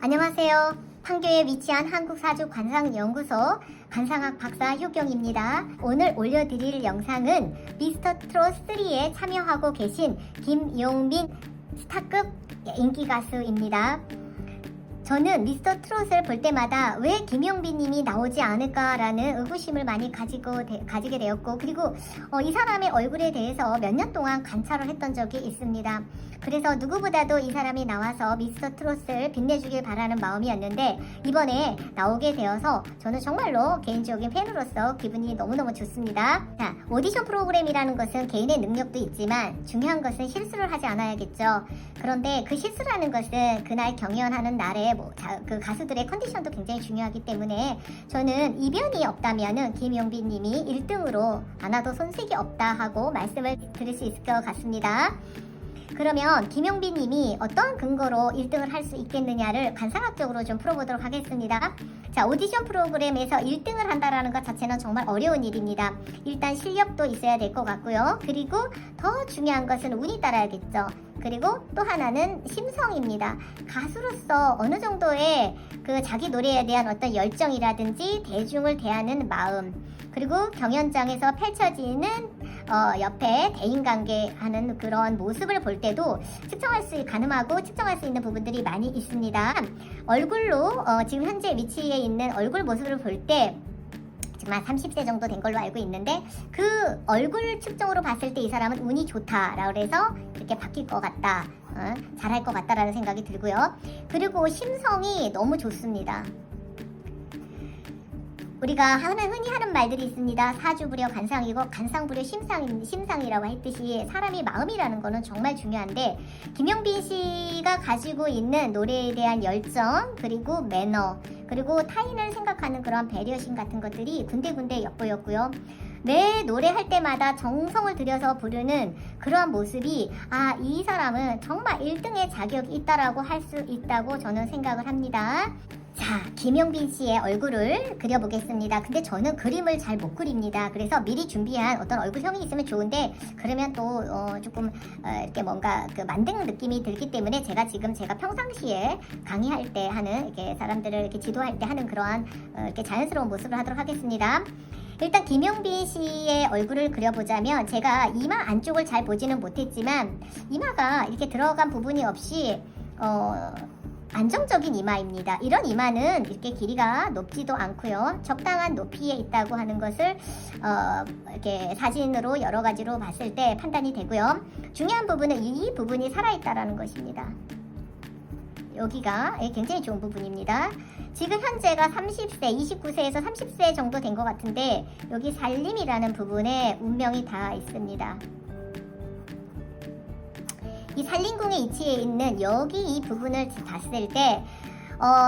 안녕하세요. 판교에 위치한 한국사주관상연구소 관상학 박사 효경입니다. 오늘 올려드릴 영상은 미스터트롯3에 참여하고 계신 김용빈 스타급 인기 가수입니다. 저는 미스터트롯을 볼 때마다 왜 김용빈 님이 나오지 않을까라는 의구심을 많이 가지게 되었고, 그리고 이 사람의 얼굴에 대해서 몇 년 동안 관찰을 했던 적이 있습니다. 그래서 누구보다도 이 사람이 나와서 미스터트롯을 빛내주길 바라는 마음이었는데, 이번에 나오게 되어서 저는 정말로 개인적인 팬으로서 기분이 너무너무 좋습니다. 자, 오디션 프로그램이라는 것은 개인의 능력도 있지만 중요한 것은 실수를 하지 않아야겠죠. 그런데 그 실수라는 것은 그날 경연하는 날에 그 가수들의 컨디션도 굉장히 중요하기 때문에 저는 이변이 없다면은 김용빈 님이 1등으로 안 와도 손색이 없다 하고 말씀을 드릴 수 있을 것 같습니다. 그러면 김용빈 님이 어떤 근거로 1등을 할 수 있겠느냐를 관상학적으로 좀 풀어보도록 하겠습니다. 자, 오디션 프로그램에서 1등을 한다라는 것 자체는 정말 어려운 일입니다. 일단 실력도 있어야 될 것 같고요. 그리고 더 중요한 것은 운이 따라야겠죠. 그리고 또 하나는 심성입니다. 가수로서 어느 정도의 그 자기 노래에 대한 어떤 열정이라든지 대중을 대하는 마음, 그리고 경연장에서 펼쳐지는 옆에 대인관계하는 그런 모습을 볼 때도 가늠하고 측정할 수 있는 부분들이 많이 있습니다. 얼굴로 지금 현재 위치에 있는 얼굴 모습을 볼 때 지금 한 30세 정도 된 걸로 알고 있는데, 그 얼굴 측정으로 봤을 때 이 사람은 운이 좋다라고 해서 이렇게 바뀔 것 같다, 잘할 것 같다라는 생각이 들고요. 그리고 심성이 너무 좋습니다. 우리가 흔히 하는 말들이 있습니다. 사주부려 관상이고 관상부려 심상이라고 했듯이 사람이 마음이라는 거는 정말 중요한데, 김용빈 씨가 가지고 있는 노래에 대한 열정, 그리고 매너, 그리고 타인을 생각하는 그런 배려심 같은 것들이 군데군데 엿보였고요. 매 노래할 때마다 정성을 들여서 부르는 그러한 모습이, 이 사람은 정말 1등의 자격이 있다라고 할 수 있다고 저는 생각을 합니다. 자, 김용빈 씨의 얼굴을 그려보겠습니다. 근데 저는 그림을 잘 못 그립니다. 그래서 미리 준비한 어떤 얼굴형이 있으면 좋은데, 그러면 또 조금 이렇게 뭔가 그 만든 느낌이 들기 때문에 제가 평상시에 강의할 때 하는, 이렇게 사람들을 이렇게 지도할 때 하는 그러한 이렇게 자연스러운 모습을 하도록 하겠습니다. 일단 김용빈 씨의 얼굴을 그려보자면, 제가 이마 안쪽을 잘 보지는 못했지만 이마가 이렇게 들어간 부분이 없이 안정적인 이마입니다. 이런 이마는 이렇게 길이가 높지도 않고요. 적당한 높이에 있다고 하는 것을 이렇게 사진으로 여러 가지로 봤을 때 판단이 되고요. 중요한 부분은 이 부분이 살아있다라는 것입니다. 여기가 굉장히 좋은 부분입니다. 지금 현재가 30세, 29세에서 30세 정도 된 것 같은데, 여기 살림이라는 부분에 운명이 다 있습니다. 이 살림궁에 위치해 있는 여기 이 부분을 봤을 때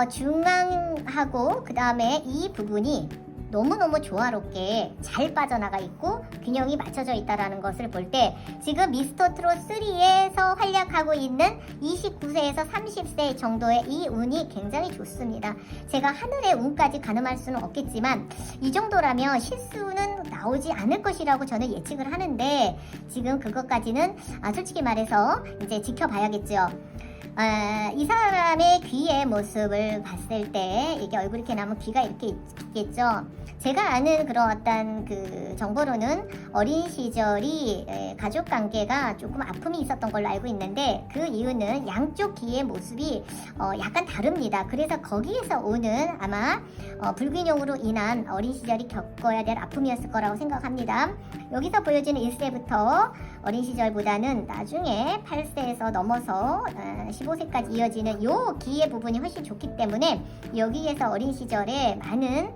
중앙하고 그 다음에 이 부분이 너무너무 조화롭게 잘 빠져나가 있고 균형이 맞춰져 있다는 것을 볼 때, 지금 미스터트롯3에서 활약하고 있는 29세에서 30세 정도의 이 운이 굉장히 좋습니다. 제가 하늘의 운까지 가늠할 수는 없겠지만 이 정도라면 실수는 나오지 않을 것이라고 저는 예측을 하는데, 지금 그것까지는 솔직히 말해서 이제 지켜봐야겠죠. 이 사람의 귀의 모습을 봤을 때, 이게 얼굴이 이렇게 나면 귀가 이렇게 있겠죠. 제가 아는 그런 어떤 그 정보로는 어린 시절이 가족 관계가 조금 아픔이 있었던 걸로 알고 있는데, 그 이유는 양쪽 귀의 모습이 약간 다릅니다. 그래서 거기에서 오는 아마 불균형으로 인한 어린 시절이 겪어야 될 아픔이었을 거라고 생각합니다. 여기서 보여지는 1세부터 어린 시절보다는 나중에 8세에서 넘어서 15세까지 이어지는 요 귀의 부분이 훨씬 좋기 때문에, 여기에서 어린 시절에 많은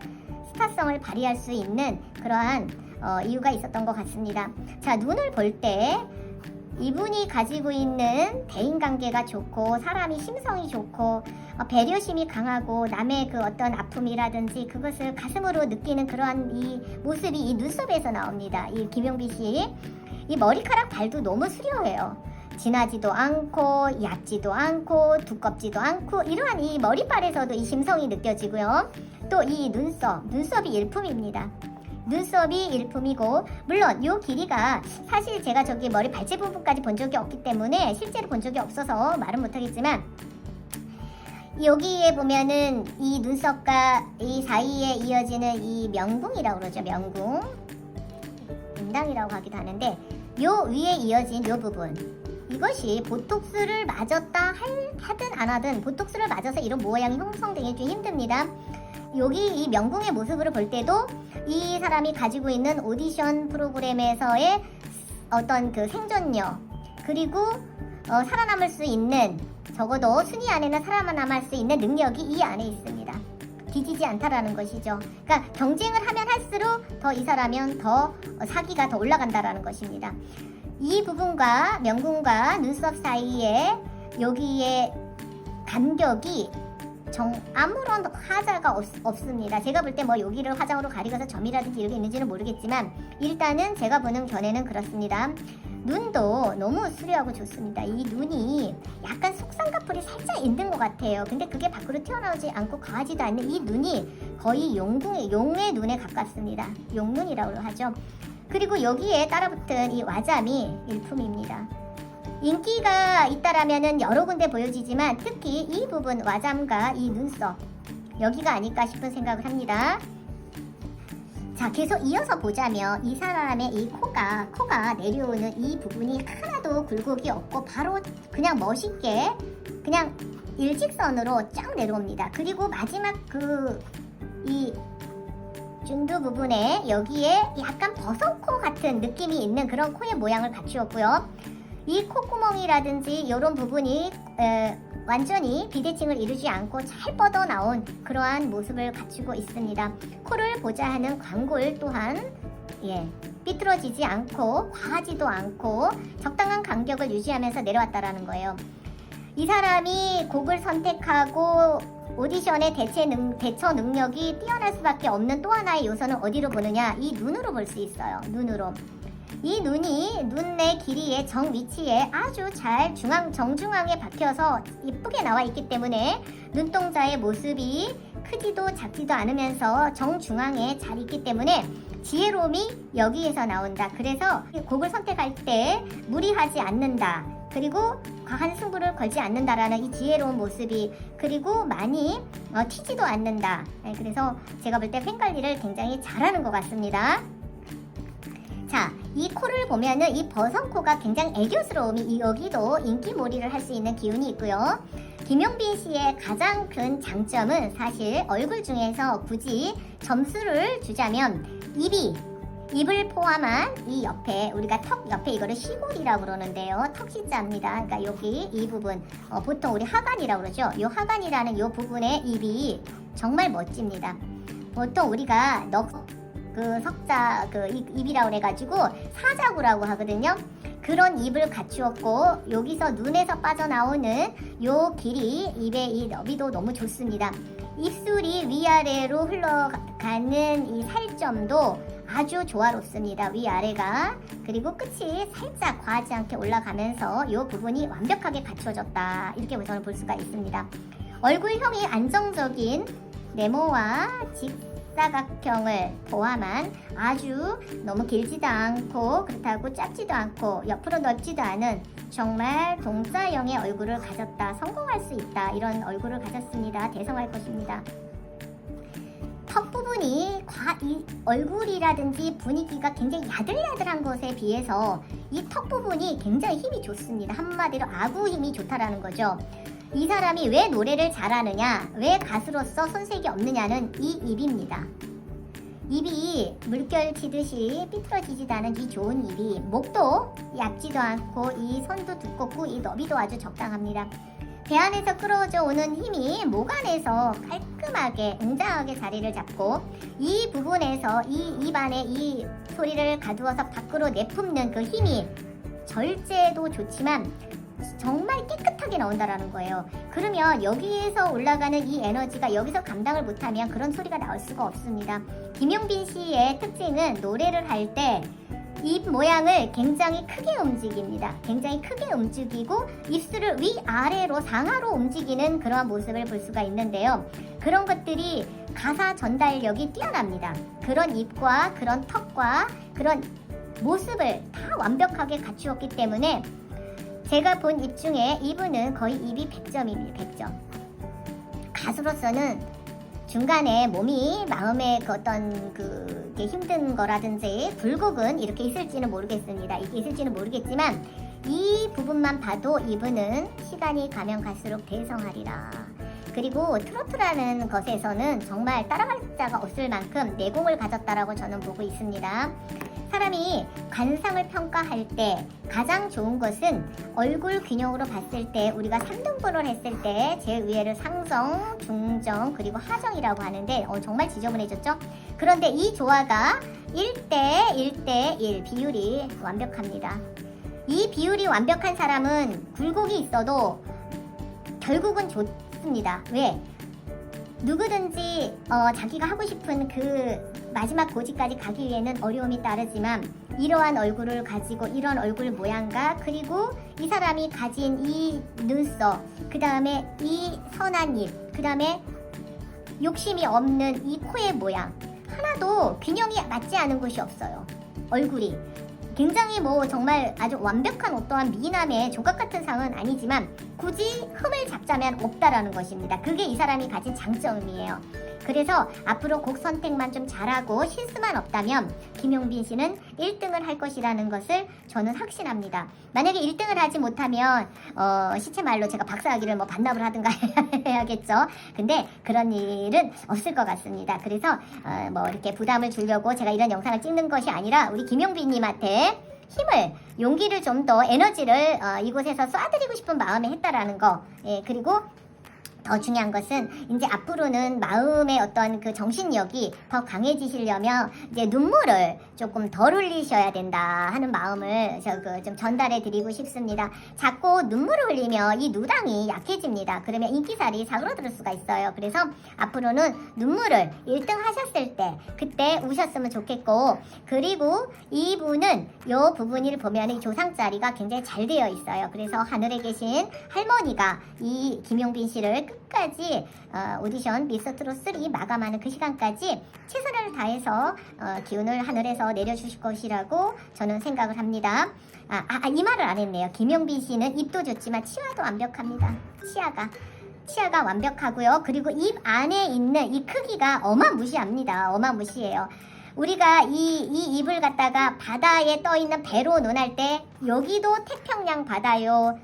스타성을 발휘할 수 있는 그러한 이유가 있었던 것 같습니다. 자, 눈을 볼 때 이분이 가지고 있는 대인관계가 좋고, 사람이 심성이 좋고, 배려심이 강하고, 남의 그 어떤 아픔이라든지 그것을 가슴으로 느끼는 그러한 이 모습이 이 눈썹에서 나옵니다. 이 김용빈 씨, 이 머리카락 발도 너무 수려해요. 진하지도 않고 얕지도 않고 두껍지도 않고, 이러한 이 머리빨에서도 이 심성이 느껴지고요. 또 이 눈썹이 일품입니다. 눈썹이 일품이고, 물론 이 길이가 사실 제가 저기 머리 발제 부분까지 본 적이 없기 때문에 실제로 본 적이 없어서 말은 못하겠지만, 여기에 보면은 이 눈썹과 이 사이에 이어지는 이 명궁이라고 그러죠. 명궁. 인당이라고 하기도 하는데 요 위에 이어진 요 부분, 이것이 보톡스를 맞았다 하든 안 하든 보톡스를 맞아서 이런 모양이 형성되기 좀 힘듭니다. 여기 이 명궁의 모습을 볼 때도 이 사람이 가지고 있는 오디션 프로그램에서의 어떤 그 생존력, 그리고 살아남을 수 있는, 적어도 순위 안에는 살아남을 수 있는 능력이 이 안에 있습니다. 뒤지지 않다라는 것이죠. 그러니까 경쟁을 하면 할수록 더 이 사람은 더 사기가 더 올라간다라는 것입니다. 이 부분과 명궁과 눈썹 사이에 여기에 간격이 아무런 하자가 없습니다. 제가 볼 때 뭐 여기를 화장으로 가리고서 점이라든지 이렇게 있는지는 모르겠지만 일단은 제가 보는 견해는 그렇습니다. 눈도 너무 수려하고 좋습니다. 이 눈이 약간 속쌍꺼풀이 살짝 있는 것 같아요. 근데 그게 밖으로 튀어나오지 않고 과하지도 않는 이 눈이 거의 용의 눈에 가깝습니다. 용눈이라고 하죠. 그리고 여기에 따라붙은 이 와잠이 일품입니다. 인기가 있다라면은 여러 군데 보여지지만 특히 이 부분 와잠과 이 눈썹, 여기가 아닐까 싶은 생각을 합니다. 자, 계속 이어서 보자면 이 사람의 이 코가 내려오는 이 부분이 하나도 굴곡이 없고 바로 그냥 멋있게 그냥 일직선으로 쫙 내려옵니다. 그리고 마지막 이 중두 부분에 여기에 약간 버섯코 같은 느낌이 있는 그런 코의 모양을 갖추었고요. 이 콧구멍이라든지 이런 부분이 완전히 비대칭을 이루지 않고 잘 뻗어나온 그러한 모습을 갖추고 있습니다. 코를 보자 하는 광골 또한 삐뚤어지지 않고 과하지도 않고 적당한 간격을 유지하면서 내려왔다라는 거예요. 이 사람이 곡을 선택하고 오디션의 대처 능력이 뛰어날 수밖에 없는 또 하나의 요소는 어디로 보느냐? 이 눈으로 볼 수 있어요. 눈으로. 이 눈이 눈의 길이의 정 위치에 아주 잘 정중앙에 박혀서 이쁘게 나와 있기 때문에 눈동자의 모습이 크지도 작지도 않으면서 정중앙에 잘 있기 때문에 지혜로움이 여기에서 나온다. 그래서 곡을 선택할 때 무리하지 않는다. 그리고 과한 승부를 걸지 않는다라는 이 지혜로운 모습이, 그리고 많이 튀지도 않는다. 그래서 제가 볼 때 팬 관리를 굉장히 잘하는 것 같습니다. 자, 이 코를 보면은 이 버선코가 굉장히 애교스러움이 여기도 인기몰이를 할 수 있는 기운이 있고요. 김용빈 씨의 가장 큰 장점은 사실 얼굴 중에서 굳이 점수를 주자면 입을 포함한 이 옆에, 우리가 턱 옆에 이거를 시골이라고 그러는데요. 턱시자입니다. 그러니까 여기 이 부분, 보통 우리 하관이라고 그러죠. 이 하관이라는 이 부분의 입이 정말 멋집니다. 보통 우리가 석자 입이라고 해가지고 사자구라고 하거든요. 그런 입을 갖추었고 여기서 눈에서 빠져나오는 요 길이, 입의 이 너비도 너무 좋습니다. 입술이 위아래로 흘러가는 이 살점도 아주 조화롭습니다. 위아래가. 그리고 끝이 살짝 과하지 않게 올라가면서 이 부분이 완벽하게 갖춰졌다. 이렇게 우선 볼 수가 있습니다. 얼굴형이 안정적인 네모와 직사각형을 포함한 아주 너무 길지도 않고 그렇다고 짧지도 않고 옆으로 넓지도 않은 정말 동자형의 얼굴을 가졌다. 성공할 수 있다. 이런 얼굴을 가졌습니다. 대성할 것입니다. 턱 부분이 이 얼굴이라든지 분위기가 굉장히 야들야들한 것에 비해서 이 턱 부분이 굉장히 힘이 좋습니다. 한마디로 아구 힘이 좋다라는 거죠. 이 사람이 왜 노래를 잘하느냐, 왜 가수로서 손색이 없느냐는 이 입입니다. 입이 물결 치듯이 삐뚤어지지도 않은 이 좋은 입이, 목도 얇지도 않고 이 선도 두껍고 이 너비도 아주 적당합니다. 배 안에서 끌어져 오는 힘이 목 안에서 깔끔하게 웅장하게 자리를 잡고 이 부분에서 이 입 안에 이 소리를 가두어서 밖으로 내뿜는 그 힘이 절제도 좋지만 정말 깨끗하게 나온다라는 거예요. 그러면 여기에서 올라가는 이 에너지가 여기서 감당을 못하면 그런 소리가 나올 수가 없습니다. 김용빈 씨의 특징은 노래를 할 때 입 모양을 굉장히 크게 움직입니다. 굉장히 크게 움직이고 입술을 위아래로 상하로 움직이는 그러한 모습을 볼 수가 있는데요. 그런 것들이 가사 전달력이 뛰어납니다. 그런 입과 그런 턱과 그런 모습을 다 완벽하게 갖추었기 때문에 제가 본 입 중에 이분은 거의 입이 100점입니다. 100점. 가수로서는 중간에 몸이 마음의 그 어떤 그게 힘든 거라든지 굴곡은 이렇게 있을지는 모르겠습니다. 이게 있을지는 모르겠지만 이 부분만 봐도 이분은 시간이 가면 갈수록 대성하리라. 그리고 트로트라는 것에서는 정말 따라갈 자가 없을 만큼 내공을 가졌다라고 저는 보고 있습니다. 사람이 관상을 평가할 때 가장 좋은 것은 얼굴 균형으로 봤을 때 우리가 3등분을 했을 때 제 위에를 상정, 중정, 그리고 하정이라고 하는데 정말 지저분해졌죠? 그런데 이 조화가 1대1대1 비율이 완벽합니다. 이 비율이 완벽한 사람은 굴곡이 있어도 결국은 좋습니다. 왜? 누구든지 자기가 하고 싶은 그 마지막 고지까지 가기 위해는 어려움이 따르지만 이러한 얼굴을 가지고 이런 얼굴 모양과 그리고 이 사람이 가진 이 눈썹, 그 다음에 이 선한 입, 그 다음에 욕심이 없는 이 코의 모양 하나도 균형이 맞지 않은 곳이 없어요. 얼굴이 굉장히 정말 아주 완벽한 어떠한 미남의 조각 같은 상은 아니지만 굳이 흠을 잡자면 없다라는 것입니다. 그게 이 사람이 가진 장점이에요. 그래서 앞으로 곡 선택만 좀 잘하고 실수만 없다면 김용빈 씨는 1등을 할 것이라는 것을 저는 확신합니다. 만약에 1등을 하지 못하면 시체말로 제가 박사학위를 반납을 하든가 해야겠죠. 근데 그런 일은 없을 것 같습니다. 그래서 이렇게 부담을 주려고 제가 이런 영상을 찍는 것이 아니라 우리 김용빈 님한테 힘을, 용기를 좀 더 에너지를 이곳에서 쏴드리고 싶은 마음에 했다라는 거. 예, 그리고 더 중요한 것은 이제 앞으로는 마음의 어떤 그 정신력이 더 강해지시려면 이제 눈물을 조금 덜 흘리셔야 된다 하는 마음을 좀 전달해 드리고 싶습니다. 자꾸 눈물을 흘리면 이 누당이 약해집니다. 그러면 인기살이 사그러들 수가 있어요. 그래서 앞으로는 눈물을 1등 하셨을 때 그때 우셨으면 좋겠고, 그리고 이분은 요 부분을 보면 이 조상자리가 굉장히 잘 되어 있어요. 그래서 하늘에 계신 할머니가 이 김용빈 씨를 끝까지 오디션 미스터트롯 3 마감하는 그 시간까지 최선을 다해서 기운을 하늘에서 내려주실 것이라고 저는 생각을 합니다. 이 말을 안 했네요. 김용빈 씨는 입도 좋지만 치아도 완벽합니다. 치아가 완벽하고요. 그리고 입 안에 있는 이 크기가 어마무시합니다. 어마무시해요. 우리가 이 입을 갖다가 바다에 떠있는 배로 논할 때 여기도 태평양 바다요.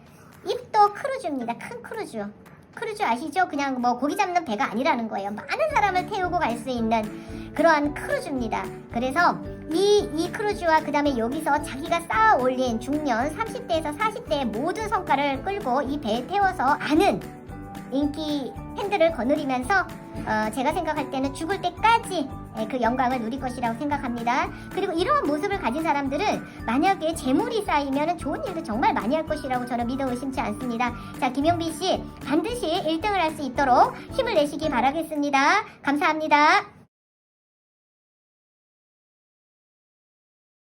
입도 크루즈입니다. 큰 크루즈. 크루즈 아시죠? 그냥 고기 잡는 배가 아니라는 거예요. 많은 사람을 태우고 갈 수 있는 그러한 크루즈입니다. 그래서 이 크루즈와 그 다음에 여기서 자기가 쌓아 올린 중년 30대에서 40대의 모든 성과를 끌고 이 배에 태워서 아는 인기 팬들을 거느리면서 제가 생각할 때는 죽을 때까지 그 영광을 누릴 것이라고 생각합니다. 그리고 이러한 모습을 가진 사람들은 만약에 재물이 쌓이면 좋은 일도 정말 많이 할 것이라고 저는 믿어 의심치 않습니다. 자, 김용빈 씨 반드시 1등을 할 수 있도록 힘을 내시기 바라겠습니다. 감사합니다.